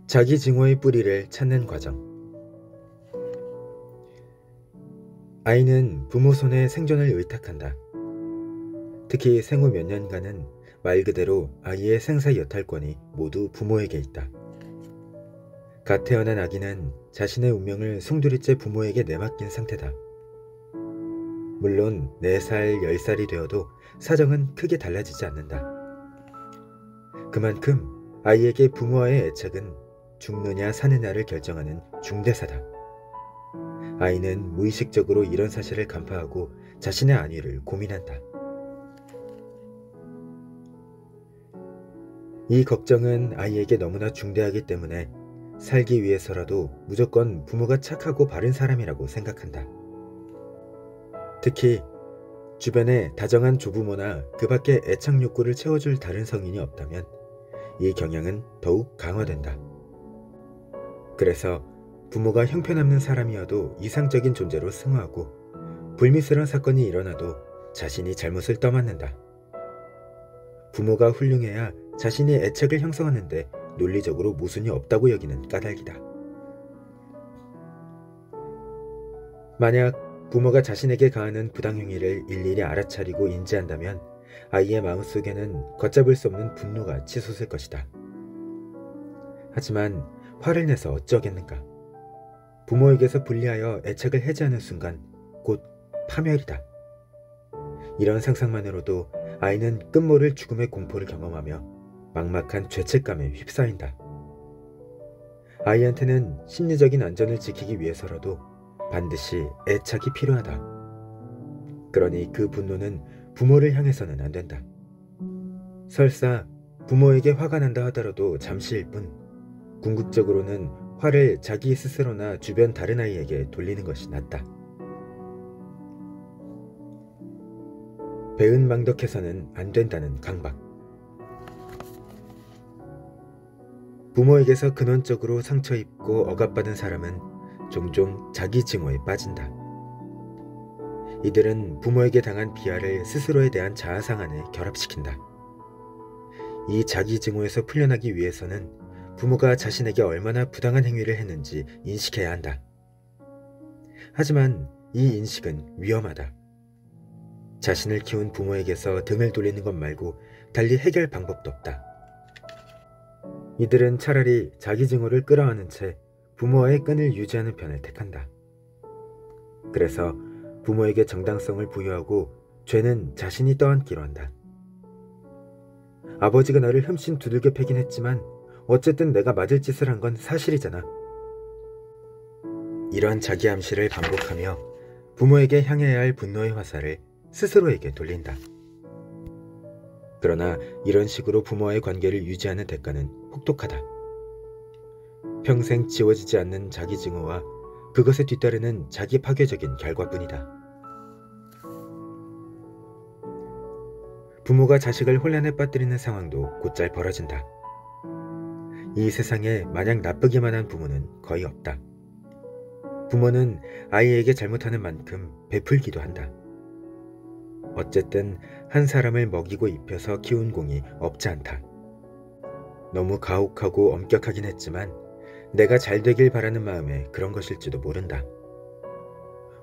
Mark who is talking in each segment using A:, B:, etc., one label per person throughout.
A: 자기 증오의 뿌리를 찾는 과정. 아이는 부모 손에 생존을 의탁한다. 특히 생후 몇 년간은 말 그대로 아이의 생사 여탈권이 모두 부모에게 있다. 갓 태어난 아기는 자신의 운명을 송두리째 부모에게 내맡긴 상태다. 물론 4살, 10살이 되어도 사정은 크게 달라지지 않는다. 그만큼 아이에게 부모와의 애착은 죽느냐 사느냐를 결정하는 중대사다. 아이는 무의식적으로 이런 사실을 간파하고 자신의 안위를 고민한다. 이 걱정은 아이에게 너무나 중대하기 때문에 살기 위해서라도 무조건 부모가 착하고 바른 사람이라고 생각한다. 특히 주변에 다정한 조부모나 그 밖에 애착 욕구를 채워줄 다른 성인이 없다면 이 경향은 더욱 강화된다. 그래서 부모가 형편없는 사람이어도 이상적인 존재로 승화하고 불미스러운 사건이 일어나도 자신이 잘못을 떠맡는다. 부모가 훌륭해야 자신이 애착을 형성하는데 논리적으로 모순이 없다고 여기는 까닭이다. 만약 부모가 자신에게 가하는 부당행위를 일일이 알아차리고 인지한다면 아이의 마음속에는 걷잡을 수 없는 분노가 치솟을 것이다. 하지만 화를 내서 어쩌겠는가. 부모에게서 분리하여 애착을 해제하는 순간 곧 파멸이다. 이런 상상만으로도 아이는 끝모를 죽음의 공포를 경험하며 막막한 죄책감에 휩싸인다. 아이한테는 심리적인 안전을 지키기 위해서라도 반드시 애착이 필요하다. 그러니 그 분노는 부모를 향해서는 안 된다. 설사 부모에게 화가 난다 하더라도 잠시일 뿐 궁극적으로는 화를 자기 스스로나 주변 다른 아이에게 돌리는 것이 낫다. 배은망덕해서는 안 된다는 강박. 부모에게서 근원적으로 상처 입고 억압받은 사람은 종종 자기 증오에 빠진다. 이들은 부모에게 당한 비하를 스스로에 대한 자아상한에 결합시킨다. 이 자기 증오에서 풀려나기 위해서는 부모가 자신에게 얼마나 부당한 행위를 했는지 인식해야 한다. 하지만 이 인식은 위험하다. 자신을 키운 부모에게서 등을 돌리는 것 말고 달리 해결 방법도 없다. 이들은 차라리 자기 증오를 끌어안은 채 부모와의 끈을 유지하는 편을 택한다. 그래서 부모에게 정당성을 부여하고 죄는 자신이 떠안기로 한다. 아버지가 나를 흠씬 두들겨 패긴 했지만 어쨌든 내가 맞을 짓을 한 건 사실이잖아. 이런 자기 암시를 반복하며 부모에게 향해야 할 분노의 화살을 스스로에게 돌린다. 그러나 이런 식으로 부모와의 관계를 유지하는 대가는 혹독하다. 평생 지워지지 않는 자기 증오와 그것에 뒤따르는 자기 파괴적인 결과뿐이다. 부모가 자식을 혼란에 빠뜨리는 상황도 곧잘 벌어진다. 이 세상에 마냥 나쁘기만 한 부모는 거의 없다. 부모는 아이에게 잘못하는 만큼 베풀기도 한다. 어쨌든 한 사람을 먹이고 입혀서 키운 공이 없지 않다. 너무 가혹하고 엄격하긴 했지만 내가 잘 되길 바라는 마음에 그런 것일지도 모른다.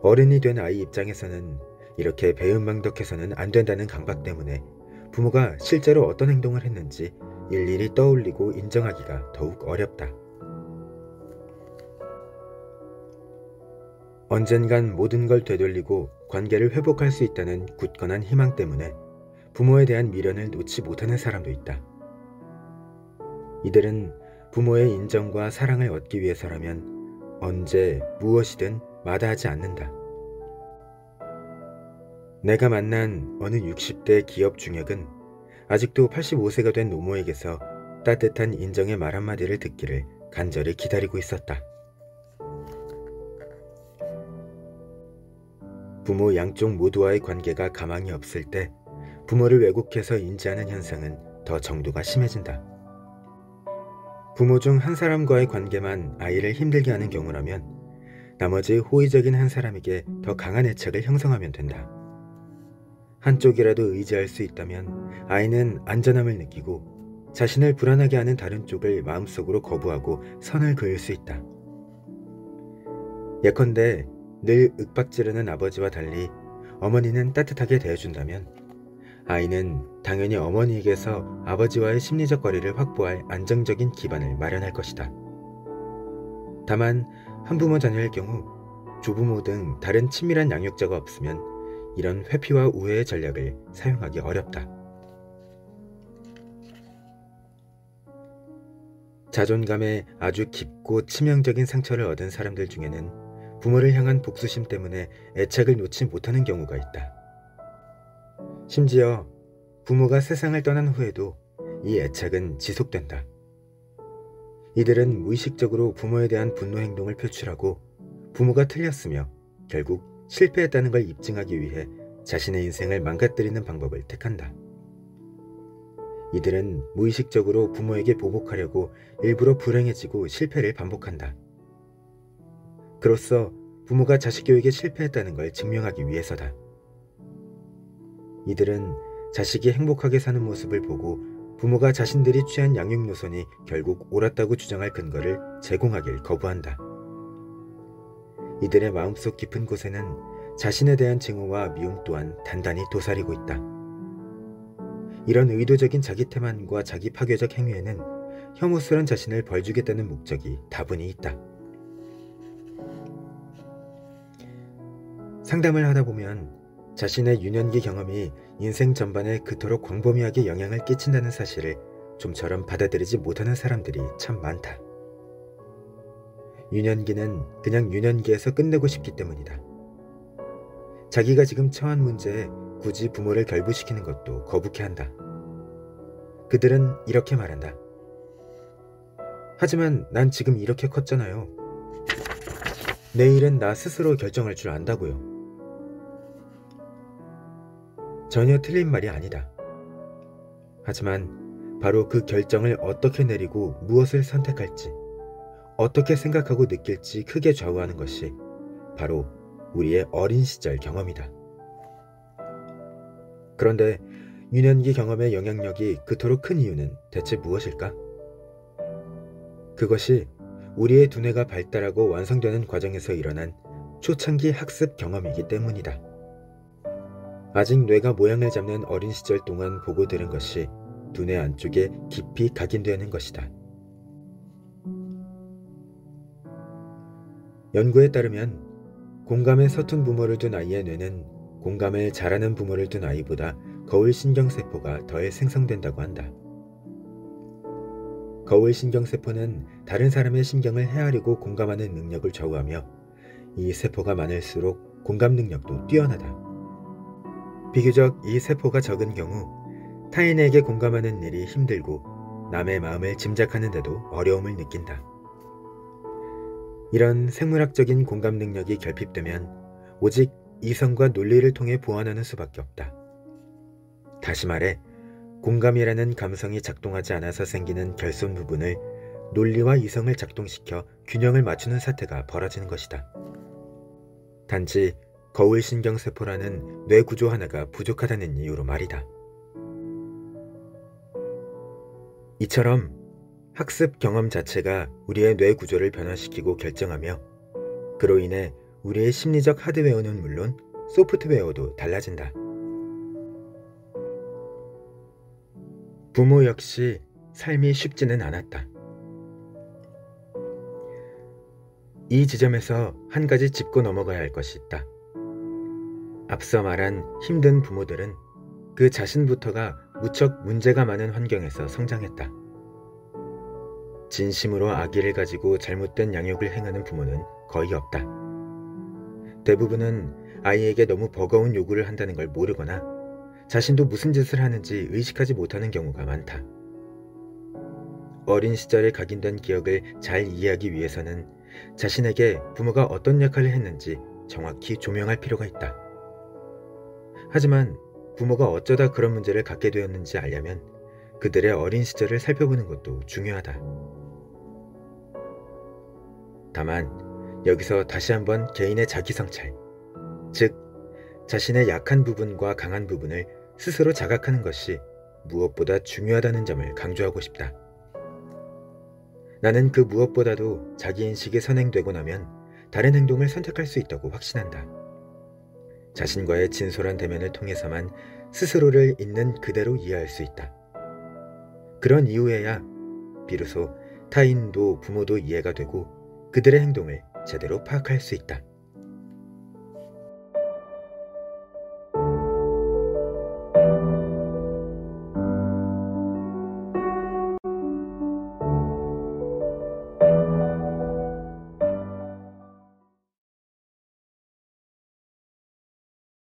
A: 어른이 된 아이 입장에서는 이렇게 배은망덕해서는 안 된다는 강박 때문에 부모가 실제로 어떤 행동을 했는지 일일이 떠올리고 인정하기가 더욱 어렵다. 언젠간 모든 걸 되돌리고 관계를 회복할 수 있다는 굳건한 희망 때문에 부모에 대한 미련을 놓지 못하는 사람도 있다. 이들은 부모의 인정과 사랑을 얻기 위해서라면 언제 무엇이든 마다하지 않는다. 내가 만난 어느 60대 기업 중역은 아직도 85세가 된 노모에게서 따뜻한 인정의 말 한마디를 듣기를 간절히 기다리고 있었다. 부모 양쪽 모두와의 관계가 가망이 없을 때 부모를 왜곡해서 인지하는 현상은 더 정도가 심해진다. 부모 중 한 사람과의 관계만 아이를 힘들게 하는 경우라면 나머지 호의적인 한 사람에게 더 강한 애착을 형성하면 된다. 한쪽이라도 의지할 수 있다면 아이는 안전함을 느끼고 자신을 불안하게 하는 다른 쪽을 마음속으로 거부하고 선을 그을 수 있다. 예컨대 늘 윽박지르는 아버지와 달리 어머니는 따뜻하게 대해준다면 아이는 당연히 어머니에게서 아버지와의 심리적 거리를 확보할 안정적인 기반을 마련할 것이다. 다만 한부모 자녀일 경우 조부모 등 다른 친밀한 양육자가 없으면 이런 회피와 우회의 전략을 사용하기 어렵다. 자존감에 아주 깊고 치명적인 상처를 얻은 사람들 중에는 부모를 향한 복수심 때문에 애착을 놓지 못하는 경우가 있다. 심지어 부모가 세상을 떠난 후에도 이 애착은 지속된다. 이들은 무의식적으로 부모에 대한 분노 행동을 표출하고 부모가 틀렸으며 결국 실패했다는 걸 입증하기 위해 자신의 인생을 망가뜨리는 방법을 택한다. 이들은 무의식적으로 부모에게 보복하려고 일부러 불행해지고 실패를 반복한다. 그로써 부모가 자식 교육에 실패했다는 걸 증명하기 위해서다. 이들은 자식이 행복하게 사는 모습을 보고 부모가 자신들이 취한 양육 노선이 결국 옳았다고 주장할 근거를 제공하길 거부한다. 이들의 마음속 깊은 곳에는 자신에 대한 증오와 미움 또한 단단히 도사리고 있다. 이런 의도적인 자기 태만과 자기 파괴적 행위에는 혐오스런 자신을 벌주겠다는 목적이 다분히 있다. 상담을 하다 보면 자신의 유년기 경험이 인생 전반에 그토록 광범위하게 영향을 끼친다는 사실을 좀처럼 받아들이지 못하는 사람들이 참 많다. 유년기는 그냥 유년기에서 끝내고 싶기 때문이다. 자기가 지금 처한 문제에 굳이 부모를 결부시키는 것도 거북해한다. 그들은 이렇게 말한다. 하지만 난 지금 이렇게 컸잖아요. 내일은 나 스스로 결정할 줄 안다고요. 전혀 틀린 말이 아니다. 하지만 바로 그 결정을 어떻게 내리고 무엇을 선택할지, 어떻게 생각하고 느낄지 크게 좌우하는 것이 바로 우리의 어린 시절 경험이다. 그런데 유년기 경험의 영향력이 그토록 큰 이유는 대체 무엇일까? 그것이 우리의 두뇌가 발달하고 완성되는 과정에서 일어난 초창기 학습 경험이기 때문이다. 아직 뇌가 모양을 잡는 어린 시절 동안 보고 들은 것이 두뇌 안쪽에 깊이 각인되는 것이다. 연구에 따르면 공감에 서툰 부모를 둔 아이의 뇌는 공감을 잘하는 부모를 둔 아이보다 거울 신경세포가 덜 생성된다고 한다. 거울 신경세포는 다른 사람의 신경을 헤아리고 공감하는 능력을 좌우하며 이 세포가 많을수록 공감 능력도 뛰어나다. 비교적 이 세포가 적은 경우 타인에게 공감하는 일이 힘들고 남의 마음을 짐작하는 데도 어려움을 느낀다. 이런 생물학적인 공감 능력이 결핍되면 오직 이성과 논리를 통해 보완하는 수밖에 없다. 다시 말해 공감이라는 감성이 작동하지 않아서 생기는 결손 부분을 논리와 이성을 작동시켜 균형을 맞추는 사태가 벌어지는 것이다. 단지 거울신경세포라는 뇌구조 하나가 부족하다는 이유로 말이다. 이처럼 학습 경험 자체가 우리의 뇌구조를 변화시키고 결정하며 그로 인해 우리의 심리적 하드웨어는 물론 소프트웨어도 달라진다. 부모 역시 삶이 쉽지는 않았다. 이 지점에서 한 가지 짚고 넘어가야 할 것이 있다. 앞서 말한 힘든 부모들은 그 자신부터가 무척 문제가 많은 환경에서 성장했다. 진심으로 아기를 가지고 잘못된 양육을 행하는 부모는 거의 없다. 대부분은 아이에게 너무 버거운 요구를 한다는 걸 모르거나 자신도 무슨 짓을 하는지 의식하지 못하는 경우가 많다. 어린 시절에 각인된 기억을 잘 이해하기 위해서는 자신에게 부모가 어떤 역할을 했는지 정확히 조명할 필요가 있다. 하지만 부모가 어쩌다 그런 문제를 갖게 되었는지 알려면 그들의 어린 시절을 살펴보는 것도 중요하다. 다만 여기서 다시 한번 개인의 자기성찰, 즉 자신의 약한 부분과 강한 부분을 스스로 자각하는 것이 무엇보다 중요하다는 점을 강조하고 싶다. 나는 그 무엇보다도 자기인식이 선행되고 나면 다른 행동을 선택할 수 있다고 확신한다. 자신과의 진솔한 대면을 통해서만 스스로를 있는 그대로 이해할 수 있다. 그런 이후에야 비로소 타인도 부모도 이해가 되고 그들의 행동을 제대로 파악할 수 있다.